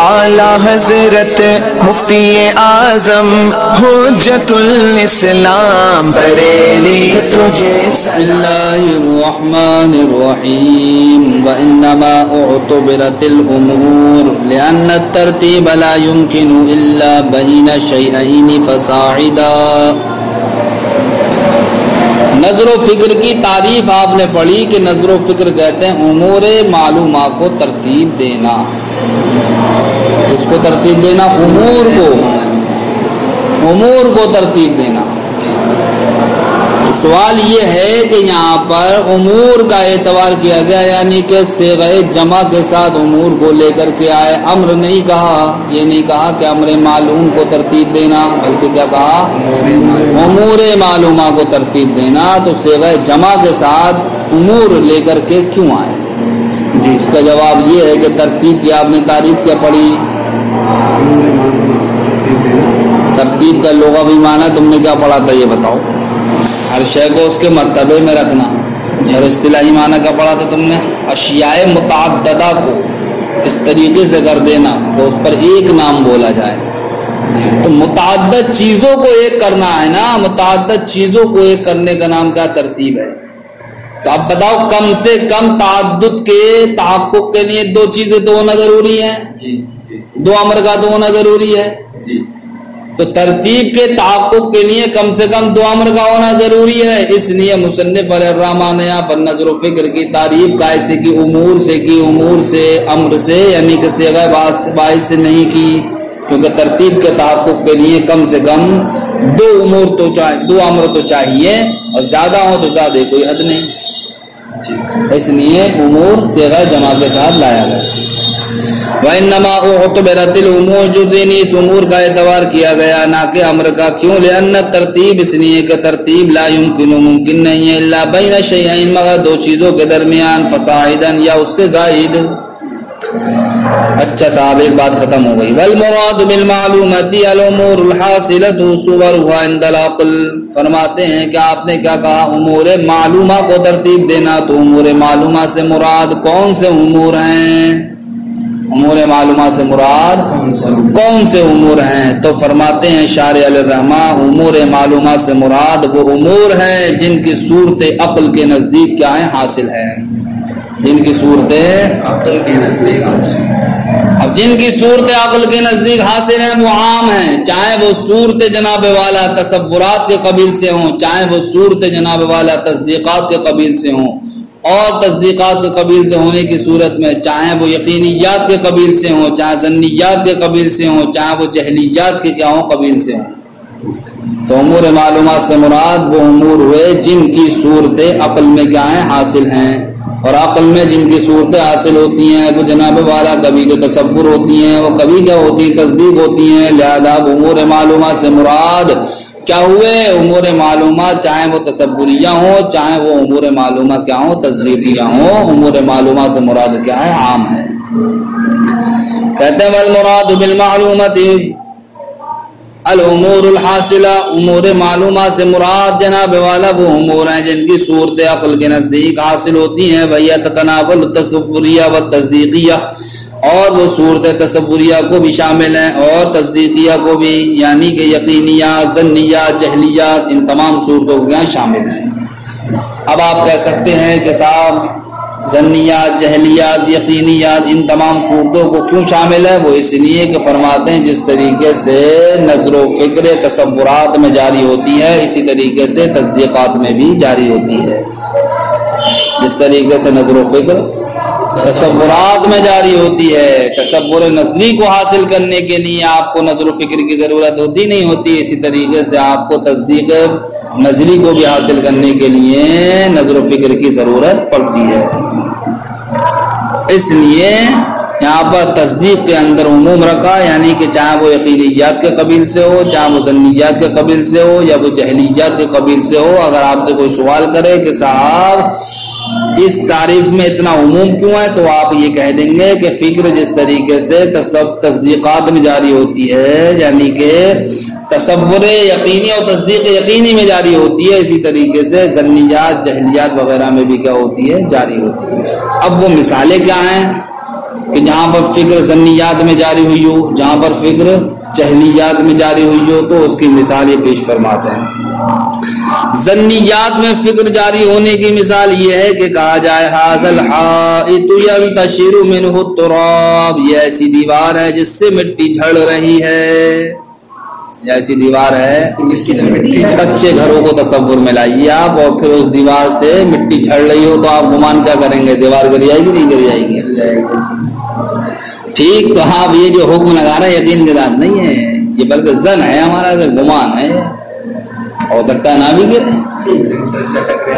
اعلیٰ حضرت مفتی اعظم حجت الاسلام بریلی تجھے بسم اللہ الرحمن الرحیم وانما اعتبرت الامور لان الترتیب لا يمكن الا بین شیئین فصاعدا. نظر و فکر کی تعریف آپ نے پڑھی کہ نظر و فکر کہتے ہیں امور معلومہ کو ترتیب دینا. کس کو ترتیب دینا؟ امور کو ترتیب دینا. سوال یہ ہے کہ یہاں پر امور کا اعتبار کیا گیا، یعنی کہ صیغہ جمع کے ساتھ امور کو لے کر کے آئے. امر نہیں کہا، یہ نہیں کہا کہ امر معلوم کو ترتیب دینا، بلکہ کیا کہا؟ امور معلومہ کو ترتیب دینا. تو صیغہ جمع کے ساتھ امور لے کر کے کیوں آئے؟ جی اس کا جواب یہ ہے کہ ترتیب کی آپ نے تعریف کیا پڑھی؟ ترتیب کا لغوی معنی تم نے کیا پڑھا تھا یہ بتاؤ؟ ہر شے کو اس کے مرتبے میں رکھنا. اور اصطلاحی معنی کیا پڑھا تھا تم نے؟ اشیاء متعددہ کو اس طریقے سے کر دینا کہ اس پر ایک نام بولا جائے. تو متعدد چیزوں کو ایک کرنا ہے نا، متعدد چیزوں کو ایک کرنے کا نام کیا؟ ترتیب ہے. تو اب بتاؤ کم سے کم تعدد کے تحقق کے لیے دو چیزیں تو ہونا ضروری ہے، دو امر کا تو ہونا ضروری ہے. تو ترتیب کے تحقق کے لیے کم سے کم دو امر کا ہونا ضروری ہے. اس لیے مصنف علیہ الرحمٰن نے یہاں پر نظر و فکر کی تعریف قائد سے کی، امور سے کی، امور سے امر سے یعنی کہ صیغہ باعث سے نہیں کی، کیونکہ ترتیب کے تحقق کے لیے کم سے کم دو امور تو چاہیے، دو امر تو چاہیے، اور زیادہ ہو تو زیادہ کوئی حد نہیں. اس لیے امور صیغہ جمع کے ساتھ لایا گیا. وَإِنَّمَا اُعْتُبِرَتِ الْأُمُورُ جُزْءٍ، اس امور کا اعتبار کیا گیا نہ کہ امر کا. کیوں؟ لأن ترتیب، اس لیے کہ ترتیب لا يمكن، ممکن نہیں ہے، الا بین شیئین، مگر دو چیزوں کے درمیان، فصاعدا یا اس سے زائد. اچھا صاحب ایک بات ختم ہو گئی. والمراد بالمعلومات الامور الحاصلۃ صورها عند العقل. فرماتے ہیں کہ آپ نے کیا کہا؟ امور معلومہ کو ترتیب دینا. تو امور معلومہ سے مراد کون سے امور ہیں؟ امور معلومہ سے مراد کون سے امور ہیں؟ تو فرماتے ہیں شارح علیہ الرحمہ، امور معلومہ سے مراد وہ امور ہیں جن کی صورت عقل کے نزدیک کیا ہے؟ حاصل ہے. جن کی صورت عقل کے نزدیک حاصل. اب جن کی صورت عقل کے نزدیک حاصل ہیں وہ عام ہیں، چاہے وہ صورت جناب والا تصورات کے قبیل سے ہوں، چاہے وہ صورت جناب والا تصدیقات کے قبیل سے ہوں. اور تصدیقات کے قبیل سے ہونے کی صورت میں چاہے وہ یقینیات کے قبیل سے ہوں، چاہے ظنیات کے قبیل سے ہوں، چاہے وہ جہلیات کے کیا ہوں قبیل سے ہوں. تو امور معلومات سے مراد وہ امور ہوئے جن کی صورت عقل میں کیا ہیں؟ حاصل ہیں. اور عقل میں جن کی صورتیں حاصل ہوتی ہیں وہ جناب والا کبھی تو تصور ہوتی ہیں، وہ کبھی کیا ہوتی ہیں؟ تصدیق ہوتی ہیں. لہذا امور معلومات سے مراد کیا ہوئے؟ امور معلومات چاہے وہ تصوریہ ہوں، چاہے وہ امور معلومات کیا ہوں؟ تصدیقیہ ہوں. امور معلومات سے مراد کیا ہے؟ عام ہے. کہتے ہیں والمراد بالمعلومات الامور الحاصلہ، امور معلومات سے مراد جناب والا وہ امور ہیں جن کی صورت عقل کے نزدیک حاصل ہوتی ہیں. وہی تتناول التصوریہ و تصدیقیہ، اور وہ صورت تصوریہ کو بھی شامل ہیں اور تصدیقیہ کو بھی، یعنی کہ یقینیات، ظنیات، جہلیات، ان تمام صورتوں کو شامل ہیں. اب آپ کہہ سکتے ہیں کہ صاحب ظنیات، جہلیات، یقینیات ان تمام صورتوں کو کیوں شامل ہے؟ وہ اس لیے کہ فرماتے ہیں جس طریقے سے نظر و فکر تصورات میں جاری ہوتی ہے اسی طریقے سے تصدیقات میں بھی جاری ہوتی ہے. جس طریقے سے نظر و فکر تصورات میں جاری ہوتی ہے، تصور نزلی کو حاصل کرنے کے لیے آپ کو نظر و فکر کی ضرورت ہوتی نہیں ہوتی، اسی طریقے سے آپ کو تصدیق نزلی کو بھی حاصل کرنے کے لیے نظر و فکر کی ضرورت پڑتی ہے. اس لیے یہاں پر تصدیق کے اندر عموم رکھا، یعنی کہ چاہے وہ یقینیات کے قبیل سے ہو، چاہے وہ ظنیات کے قبیل سے ہو، یا وہ جہلیات کے قبیل سے ہو. اگر آپ سے کوئی سوال کرے کہ صاحب اس تعریف میں اتنا عموم کیوں ہے، تو آپ یہ کہہ دیں گے کہ فکر جس طریقے سے تصدیقات میں جاری ہوتی ہے، یعنی کہ تصور یقینی اور تصدیق یقینی میں جاری ہوتی ہے، اسی طریقے سے ظنیات، جہلیات وغیرہ میں بھی کیا ہوتی ہے؟ جاری ہوتی ہے. اب وہ مثالیں کیا ہیں؟ کہ جہاں پر فکر ظنیات میں جاری ہوئی ہو، جہاں پر فکر جہلیات میں جاری ہوئی ہو، تو اس کی مثال یہ پیش فرماتے ہیں۔ ظنیات میں فکر جاری ہونے کی مثال یہ ہے کہ کہا جائے ھذا الحائط ينتشر منه التراب، یہ ایسی دیوار ہے جس سے مٹی جھڑ رہی ہے، یہ ایسی دیوار ہے، کچے گھروں کو تصور میں لائیے آپ، اور پھر اس دیوار سے مٹی جھڑ رہی ہو تو آپ گمان کیا کریں گے؟ دیوار گر جائے گی نہیں گر جائے گی؟ ٹھیک، تو آپ یہ جو حکم لگا رہے ہیں یقین کے ساتھ نہیں ہے، یہ بلکہ ظن ہے ہمارا، گمان ہے، ہو سکتا ہے نہ بھی گرے۔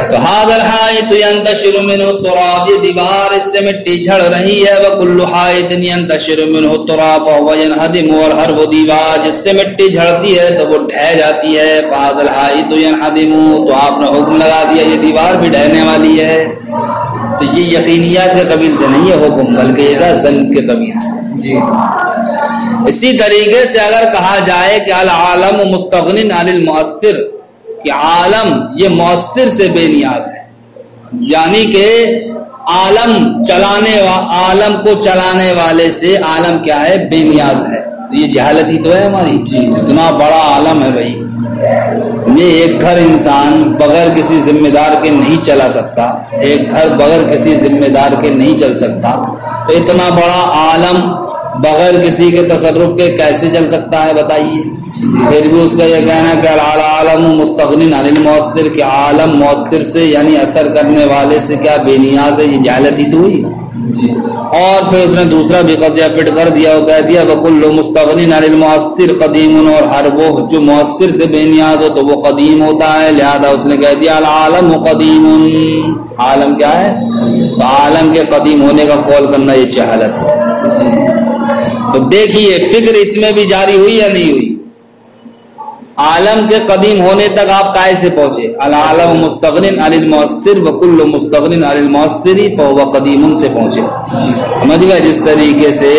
تو ھذا الحائط ينتشر منه التراب، یہ دیوار اس سے مٹی جھڑ رہی ہے، وكل حائط ينتشر منه التراب فهو ينهدم، اور ہر وہ دیوار جس سے مٹی جھڑتی ہے تو وہ ڈھہ جاتی ہے، فهذا الحائط ينهدم، تو آپ نے حکم لگا دیا یہ دیوار بھی ڈھہنے والی ہے۔ تو یہ یقینیات کے قبیل سے نہیں ہے حکم، بلکہ یہ تھا ظن کے قبیل سے جی۔ اسی طریقے سے اگر کہا جائے کہ العالم مستغن عن المؤثر، کہ عالم یہ مؤثر سے بے نیاز ہے، یعنی کہ عالم کو چلانے والے سے عالم کیا ہے؟ بے نیاز ہے، تو یہ جہالت ہی تو ہے ہماری جی۔ اتنا بڑا عالم ہے بھائی، یہ ایک گھر انسان بغیر کسی ذمہ دار کے نہیں چلا سکتا، ایک گھر بغیر کسی ذمہ دار کے نہیں چل سکتا، تو اتنا بڑا عالم بغیر کسی کے تصرف کے کیسے چل سکتا ہے بتائیے؟ پھر بھی اس کا یہ کہنا ہے کہ العالم مستغن عن المؤثر، کہ عالم مؤثر سے یعنی اثر کرنے والے سے کیا بے نیاز ہے، یہ جہالت ہی تو ہوئی۔ اور پھر اس نے دوسرا بھی قضیہ فٹ کر دیا، وہ کہہ دیا وکل مستغن عن المؤثر قدیم، اور ہر وہ جو مؤثر سے بے نیاز ہو تو وہ قدیم ہوتا ہے، لہذا اس نے کہہ دیا العالم قدیم، عالم کیا ہے؟ تو عالم کے قدیم ہونے کا قول کرنا یہ جہالت ہے۔ تو دیکھیے فکر اس میں بھی جاری ہوئی یا نہیں ہوئی؟ عالم کے قدیم ہونے تک آپ کائے سے پہنچے؟ العالم مستغن عن المؤثر وکل مستغن عن المؤثر فهو قدیم سے پہنچے، سمجھ گئے؟ جس طریقے سے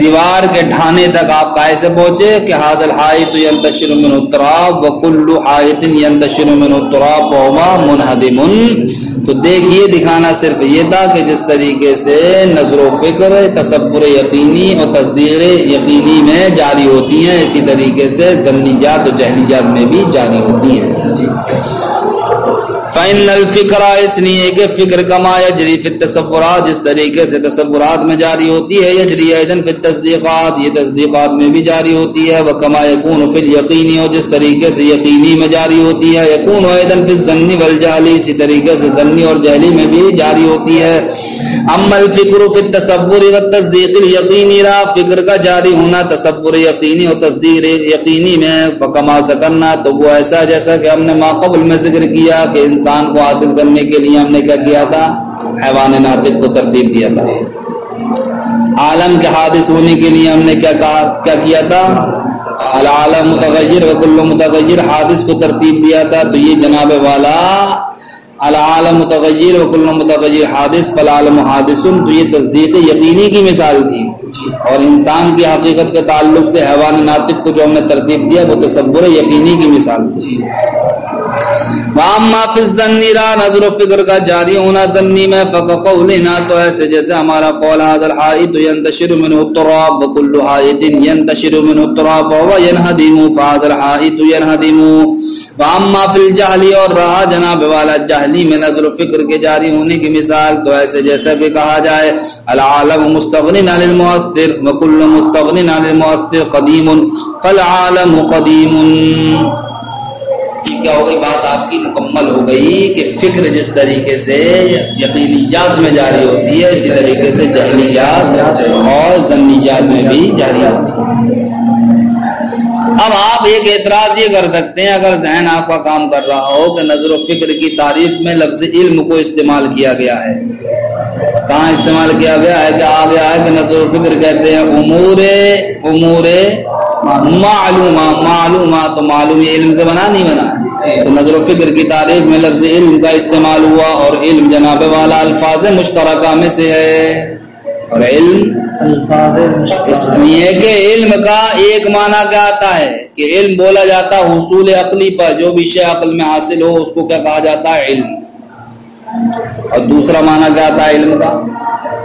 دیوار کے ڈھانے تک آپ کائے سے پہنچے کہ ھذا الحائط ينتشر منه التراب وكل حائط ينتشر منه التراب فهو منهدم۔ تو دیکھیے دکھانا صرف یہ تھا کہ جس طریقے سے نظر و فکر تصور یقینی اور تصدیق یقینی میں جاری ہوتی ہیں، اسی طریقے سے ظنیات و جہلیات میں بھی جاری ہوتی ہیں۔ فَإِنَّ الْفِكْرَ، اس لیے کہ فکر کما یجری فی التصورات، جس طریقے سے تصورات میں جاری ہوتی ہے، یجری ایضاً فی التصدیقات، یہ تصدیقات میں بھی جاری ہوتی ہے، وَكَمَا يَكُونُ فِي الْيَقِينِ، اور جس طریقے سے یقینی میں جاری ہوتی ہے، يَكُونُ ایضاً فی الظَّنِّ وَالْجَهْلِ، اسی طریقے سے ظنی اور جہلی میں بھی جاری ہوتی ہے۔ اما الفکر فی التصور والتصدیق الیقینی، را فکر کا جاری ہونا تصور یقینی اور تصدیق یقینی میں، فَكَمَا ذَكَرْنَا، تو وہ ایسا جیسا کہ ہم نے ما قبل میں ذکر کیا کہ انسان کو حاصل کرنے کے لیے ہم نے کیا کیا تھا؟ حیوان ناطق کو ترتیب دیا تھا۔ عالم کے حادث ہونے کے لیے ہم نے کیا کیا تھا؟ العالم متغیر وکل متغیر، حادث کو ترتیب دیا تھا۔ تو یہ جناب والا العالم متغیر وکل متغیر حادث فالعالم حادث، تو یہ تصدیق یقینی کی مثال تھی، اور انسان کی حقیقت کے تعلق سے حیوان ناطق کو جو ہم نے ترتیب دیا وہ تصور یقینی کی مثال تھی۔ وَأَمَّا فِي الظَّنِّ، را نظر و فکر کا جاری ہونا ظنی میں، فَكَقَوْلِنَا، تو ایسے جیسے ہمارا قول ھذا الحائط ينتشر منه التراب وكل حائط ينتشر منه التراب فهو ينهدم فهذا الحائط ينهدم۔ وَأَمَّا فِي الْجَهْلِ، اور رہا جناب والا جہلی میں نظر و فکر کے جاری ہونے کی مثال، تو ایسے جیسا کہ کہا جائے العالم مستغن عن المؤثر وكل مستغن عن المؤثر قدیم فالعالم قدیم۔ کیا ہو گئی بات آپ کی مکمل ہو گئی کہ فکر جس طریقے سے یقینیات میں جاری ہوتی ہے، اسی طریقے سے جہلیات اور ظنیات میں بھی جاری ہوتی ہے۔ اب آپ ایک اعتراض یہ کر سکتے ہیں اگر ذہن آپ کا کام کر رہا ہو کہ نظر و فکر کی تعریف میں لفظ علم کو استعمال کیا گیا ہے، کہاں استعمال کیا گیا ہے؟ کہ آ گیا ہے کہ نظر و فکر کہتے ہیں امور معلومہ، تو معلوم یہ علم سے بنا نہیں بنا ہے، تو نظر و فکر کی تعریف میں لفظ علم کا استعمال ہوا، اور علم جناب والا الفاظ مشترکہ میں سے ہے، اور علم اس لیے کہ علم کا ایک معنی کیا آتا ہے کہ علم بولا جاتا ہے حصول عقلی پر، جو بھی شے عقل میں حاصل ہو اس کو کیا کہا جاتا ہے؟ علم۔ اور دوسرا معنی کیا آتا ہے علم کا؟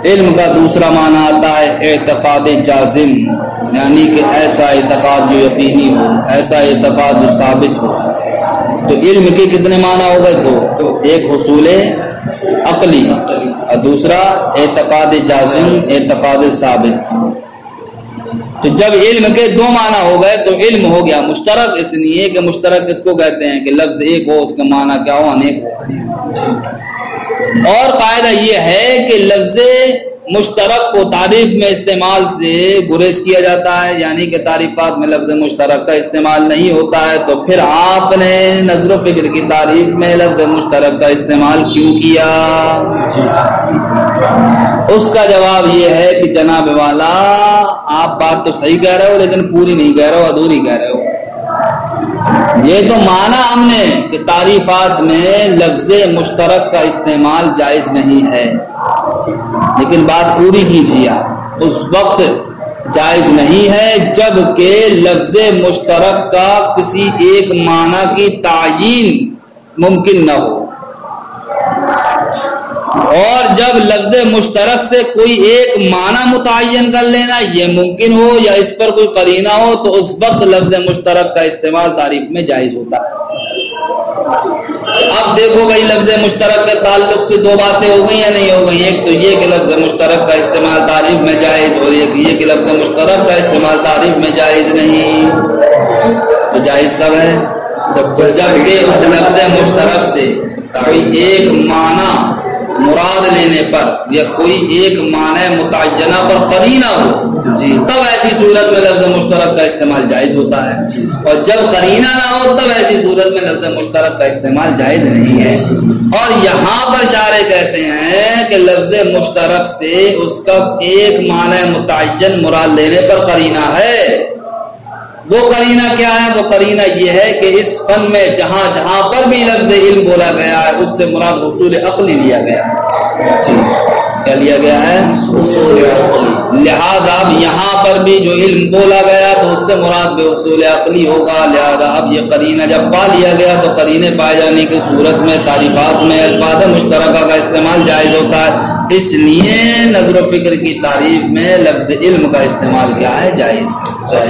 علم کا دوسرا معنی آتا ہے اعتقاد جازم، یعنی کہ ایسا اعتقاد جو یقینی ہو، ایسا اعتقاد جو ثابت ہو۔ تو علم کے کتنے معنی ہو گئے؟ دو، ایک حصول عقلی اور دوسرا اعتقاد جازم، اعتقاد ثابت۔ تو جب علم کے دو معنی ہو گئے تو علم ہو گیا مشترک، اس لیے کہ مشترک اس کو کہتے ہیں کہ لفظ ایک ہو، اس کا معنی کیا ہو؟ انیک ہو۔ اور قاعدہ یہ ہے کہ لفظ مشترک کو تعریف میں استعمال سے گریز کیا جاتا ہے، یعنی کہ تعریفات میں لفظ مشترک کا استعمال نہیں ہوتا ہے۔ تو پھر آپ نے نظر و فکر کی تعریف میں لفظ مشترک کا استعمال کیوں کیا؟ اس کا جواب یہ ہے کہ جناب والا آپ بات تو صحیح کہہ رہے ہو لیکن پوری نہیں کہہ رہے ہو، ادھوری کہہ رہے ہو۔ یہ تو مانا ہم نے کہ تعریفات میں لفظ مشترک کا استعمال جائز نہیں ہے، لیکن بات پوری کیجیے، اس وقت جائز نہیں ہے جب کہ لفظ مشترک کا کسی ایک معنی کی تعیین ممکن نہ ہو، اور جب لفظ مشترک سے کوئی ایک معنی متعین کر لینا یہ ممکن ہو یا اس پر کوئی قرینہ ہو تو اس وقت لفظ مشترک کا استعمال تعریف میں جائز ہوتا ہے۔ اب دیکھو بھائی لفظ مشترک کے تعلق سے دو باتیں ہو گئی یا نہیں ہو گئی؟ ایک تو یہ کہ لفظ مشترک کا استعمال تعریف میں جائز، اور ایک یہ کہ لفظ مشترک کا استعمال تعریف میں جائز نہیں۔ تو جائز کب ہے؟ جب کہ اس لفظ مشترک سے کوئی ایک معنی مراد لینے پر یا کوئی ایک معنی متعینہ پر قرینہ ہو، تب ایسی صورت میں لفظ مشترک کا استعمال جائز ہوتا ہے، اور جب قرینہ نہ ہو تب ایسی صورت میں لفظ مشترک کا استعمال جائز نہیں ہے۔ اور یہاں پر شارح کہتے ہیں کہ لفظ مشترک سے اس کا ایک معنی متعین مراد لینے پر قرینہ ہے۔ وہ قرینہ کیا ہے؟ وہ قرینہ یہ ہے کہ اس فن میں جہاں جہاں پر بھی لفظ علم بولا گیا ہے اس سے مراد حصول عقلی لیا گیا ہے۔ کیا لیا گیا ہے؟ حصول عقلی۔ لہذا اب یہاں پر بھی جو علم بولا گیا تو اس سے مراد بے حصول عقلی ہوگا، لہذا اب یہ قرینہ جب پا لیا گیا تو قرینے پائے جانے کی صورت میں تعریفات میں الفاظ مشترکہ کا استعمال جائز ہوتا ہے۔ اس لیے نظر و فکر کی تعریف میں لفظ علم کا استعمال کیا ہے؟ جائز ہے۔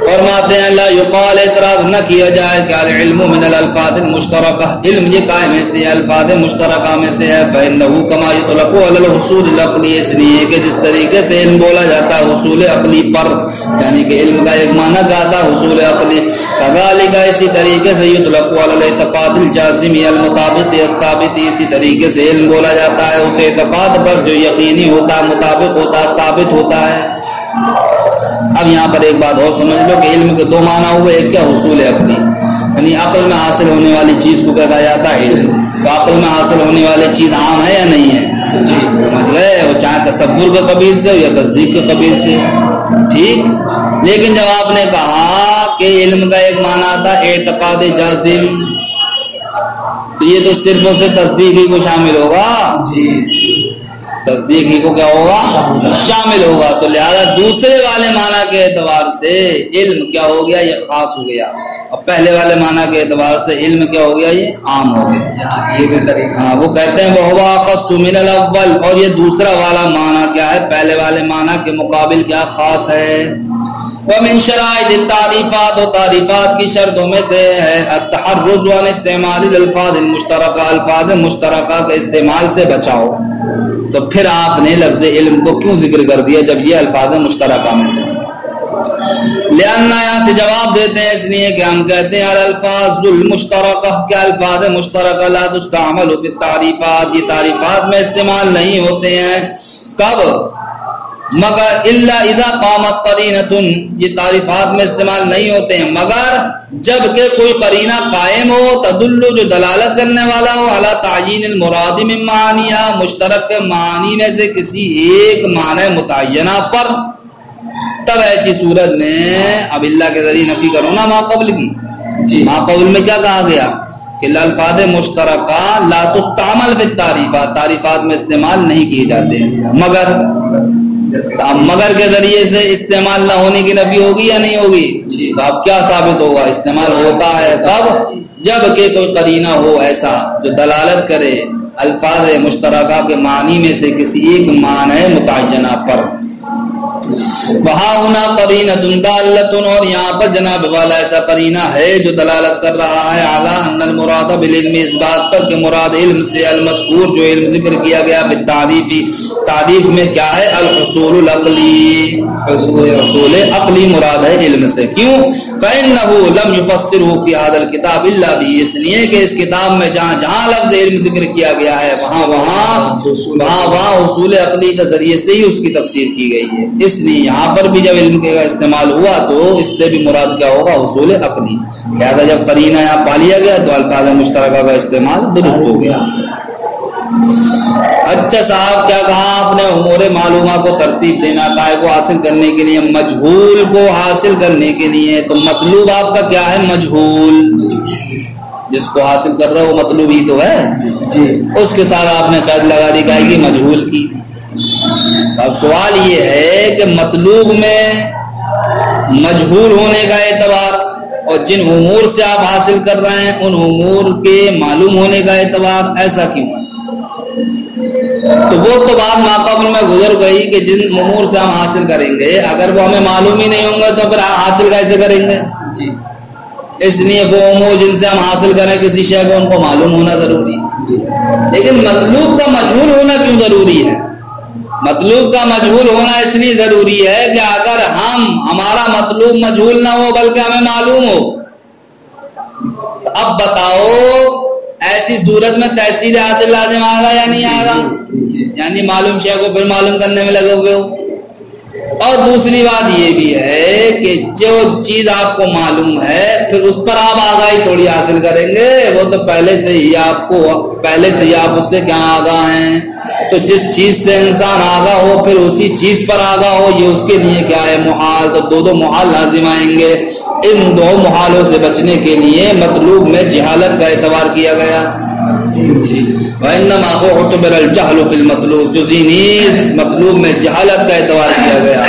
فرماتے ہیں لا یقال، اعتراض نہ کیا جائے کہ العلم من الالفاظ المشترکہ، علم یہ قائم ہے سے الفاظ مشترکہ میں سے ہے، فإنه كما يطلق على الحصول العقلی، اس لیے کہ جس طریقے سے علم بولا جاتا ہے حصول عقلی پر، یعنی کہ علم کا ایک معنی کیا تھا؟ حصول عقلی، كذلك اسی طریقے سے يطلق على الاعتقاد الجازم المطابق الثابت، اسی طریقے سے علم بولا جاتا ہے اس اعتقاد پر جو یقینی ہوتا ہے، مطابق ہوتا ہے، ثابت ہوتا ہے۔ اب یہاں پر ایک بات اور سمجھ لو کہ علم کے دو معنی ہوئے، ایک کیا؟ حصول عقلی، یعنی عقل میں حاصل ہونے والی چیز کو کہا جاتا ہے علم۔ تو عقل میں حاصل ہونے والی چیز عام ہے یا نہیں ہے؟ جی سمجھ گئے، وہ چاہے تصور کے قبیل سے ہو یا تصدیق کے قبیل سے، ٹھیک۔ لیکن جب آپ نے کہا کہ علم کا ایک معنی آتا ہے اعتقاد جازم، تو یہ تو صرف اور صرف تصدیق ہی کو شامل ہوگا، جی تصدیق ہی کو کیا ہوگا؟ شامل ہوگا۔ تو لہذا دوسرے والے معنی کے اعتبار سے علم کیا ہو گیا؟ یہ خاص ہو گیا، اور پہلے والے معنی کے اعتبار سے علم کیا ہو گیا؟ یہ عام ہو گیا۔ یہ بھی طریقہ، ہاں وہ کہتے ہیں وَهُوَ أَخَصُّ مِنَ الْأَوَّلِ، اور یہ دوسرا والا معنی کیا ہے؟ پہلے والے معنی کے مقابل کیا خاص ہے؟ وَمِن شَرَائِطِ التَّعْرِيفَاتِ، اور تعریفات کی شرطوں میں سے ہے التحرز عن استعمال الالفاظ المشترکہ، الفاظ مشترکہ کے استعمال سے بچاؤ۔ تو پھر آپ نے لفظ علم کو کیوں ذکر کر دیا جب یہ الفاظ مشترکہ میں سے؟ لأن یہاں سے جواب دیتے ہیں اس لیے کہ ہم کہتے ہیں الفاظ المشترکہ، کیا الفاظ مشترکہ لا تستعمل فی التعریفات، یہ تعریفات میں استعمال نہیں ہوتے ہیں، کب؟ مگر الا اذا قامت قرینۃ، یہ تعریفات میں استعمال نہیں ہوتے ہیں مگر جب کہ کوئی قرینہ قائم ہو، تدل جو دلالت کرنے والا ہو، علی تعیین المراد من معانیہ، مشترک کے معانی میں سے کسی ایک معنی متعینہ پر، تب ایسی صورت میں اب اللہ کے ذریعے نفی کرو نا ما قبل کی، جی ما قبل میں کیا کہا گیا کہ الفاظ مشترکہ لا تستعمل فی التعریفات، تعریفات میں استعمال نہیں کیے جاتے ہیں مگر، اب مگر کے ذریعے سے استعمال نہ ہونے کی نفی ہوگی یا نہیں ہوگی؟ تو اب کیا ثابت ہوگا؟ استعمال ہوتا ہے کب؟ جب کہ کوئی قرینہ ہو ایسا جو دلالت کرے الفاظ مشترکہ کے معنی میں سے کسی ایک معنی متعینہ پر۔ وہاں ہونا قرینۃ دالۃ، اور یہاں پر جناب والا ایسا قرینہ ہے جو دلالت کر رہا ہے اعلی ان المراد بالعلم، اس بات پر کہ مراد علم سے المذکور جو علم ذکر کیا گیا بالتعریف، تعریف میں کیا ہے؟ الحصول العقلی، حصول عقلی مراد ہے علم سے۔ کیوں؟ فإنه لم يفسره في هذا الكتاب الا به، اس لیے کہ اس کتاب میں جہاں جہاں لفظ علم ذکر کیا گیا ہے وہاں حصول عقلی کے ذریعے سے ہی اس کی تفسیر کی گئی ہے۔ اس لیے یہاں پر بھی جب علم کا استعمال ہوا تو اس سے بھی مراد کیا ہوگا؟ حصول عقلی۔ لہذا جب قرینہ یہاں پا لیا گیا تو الفاظ مشترکہ کا استعمال درست ہو گیا۔ اچھا صاحب، کیا کہا آپ نے؟ امور معلومہ کو ترتیب دینا، کائے کو حاصل کرنے کے لیے، مجہول کو حاصل کرنے کے لیے۔ تو مطلوب آپ کا کیا ہے؟ مجہول، جس کو حاصل کر رہا ہو مطلوب ہی تو ہے جی، اس کے ساتھ آپ نے قید لگا دی کہے گی مجہول کی۔ اب سوال یہ ہے کہ مطلوب میں مجہول ہونے کا اعتبار اور جن امور سے آپ حاصل کر رہے ہیں ان امور کے معلوم ہونے کا اعتبار ایسا کیوں ہے؟ تو وہ تو بات ماقبل میں گزر گئی کہ جن امور سے ہم حاصل کریں گے اگر وہ ہمیں معلوم ہی نہیں ہوں گے تو پھر حاصل کیسے کریں گے جی؟ اس لیے وہ امور جن سے ہم حاصل کریں کسی شے کو ان کو معلوم ہونا ضروری ہے۔ لیکن مطلوب کا مجہول ہونا کیوں ضروری ہے؟ مطلوب کا مجہول ہونا اس لیے ضروری ہے کہ اگر ہمارا مطلوب مجہول نہ ہو بلکہ ہمیں معلوم ہو، تو اب بتاؤ ایسی صورت میں تحصیل حاصل لازم آئے گا یا نہیں آئے گا؟ یعنی معلوم شے کو پھر معلوم کرنے میں لگے ہوئے ہو۔ اور دوسری بات یہ بھی ہے کہ جو چیز آپ کو معلوم ہے پھر اس پر آپ آگاہی تھوڑی حاصل کریں گے، وہ تو پہلے سے ہی آپ اس سے کیا آگاہ ہیں۔ تو جس چیز سے انسان آگاہ ہو پھر اسی چیز پر آگاہ ہو، یہ اس کے لیے کیا ہے؟ محال۔ تو دو محال لازم آئیں گے۔ ان دو محالوں سے بچنے کے لیے مطلوب میں جہالت کا اعتبار کیا گیا۔ وَإِنَّمَا اُعْتُبِرَ الْجَهْلُ فِي الْمَطْلُوبِ، جزینیز مطلوب میں جہالت کا اعتبار کیا گیا۔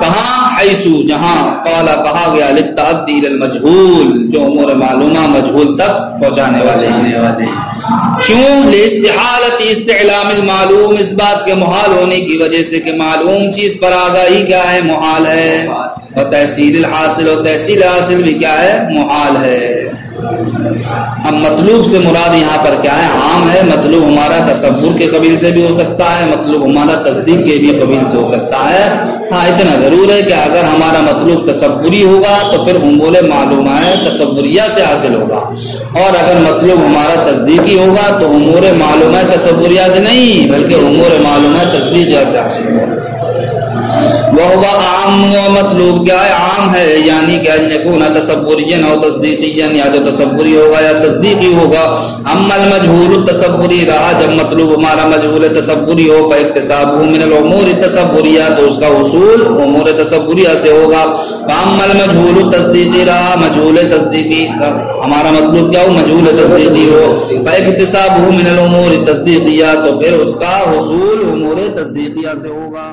کہاں؟ حیث، جہاں قال کہا گیا للتعدی الی المجہول، جو امور معلومہ مجہول تک پہنچانے والے ہیں۔ کیوں؟ لاستحالۃ استعلام المعلوم، اس بات کے محال ہونے کی وجہ سے کہ معلوم چیز پر آگاہی کیا ہے؟ محال ہے۔ اور تحصیل الحاصل، اور تحصیل حاصل بھی کیا ہے؟ محال ہے۔ اب مطلوب سے مراد یہاں پر کیا ہے؟ عام ہے۔ مطلوب ہمارا تصور کے قبیل سے بھی ہو سکتا ہے، مطلوب ہمارا تصدیق کے بھی قبیل سے ہو سکتا ہے۔ ہاں اتنا ضرور ہے کہ اگر ہمارا مطلوب تصوری ہوگا تو پھر امور معلومہ تصوریہ سے حاصل ہوگا، اور اگر مطلوب ہمارا تصدیقی ہوگا تو امور معلومہ تصوریہ سے نہیں بلکہ امور معلومہ تصدیقیہ سے حاصل ہوگا۔ وَهُوَ عَامٌ، و مطلوب کیا ہے؟ عام ہے، یعنی کہ ان یکون تصوریًا او تصدیقیًا، یا تو تصوری ہوگا یا تصدیقی ہوگا۔ اما المجہول التصوری، رہا جب مطلوب ہمارا مجہول تصوری ہو فاکتسابہ من الامور التصوریہ، تو اس کا حصول امور تصوریہ سے ہوگا۔ اما المجہول التصدیقی، رہا مجہول تصدیقی، ہمارا مطلوب کیا ہو؟ مجہول تصدیقی ہو فاکتسابہ من الامور التصدیقیہ، تو پھر اس کا حصول امور تصدیقیہ سے ہوگا۔